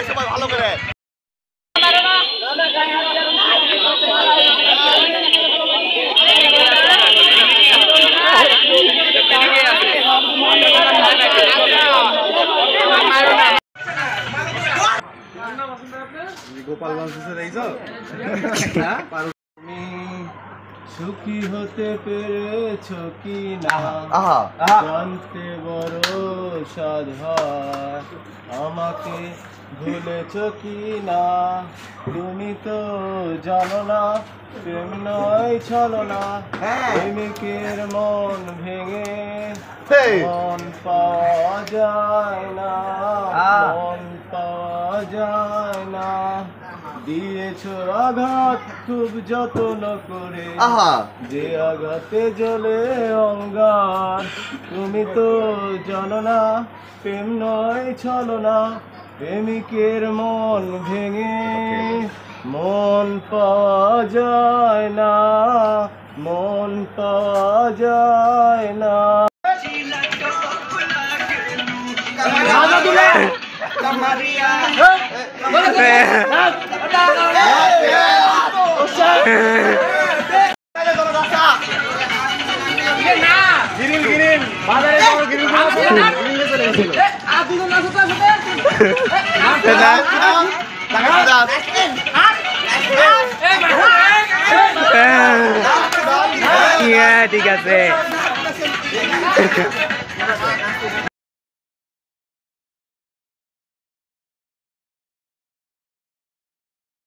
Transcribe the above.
সবাই ভালো করে গোপাল সুখী হতে পেরেছ কি না জানতে বড় সাধ হয় আমাকে ভুলেছ কি না তুমি তো জানো না প্রেম নয় ছলনা প্রেমিকের মন ভেঙে মন পাওয়া যায় না মন পাওয়া যায় না দিয়েছ আঘাত খুব যত্ন করে যে আঘাতে জ্বলে অঙ্গার তুমি তো জানো না প্রেম নয় ছলনা প্রেমিকের মন ভেঙে মন পাওয়া যায় না মন পাওয়া যায় না ঠিক আছে।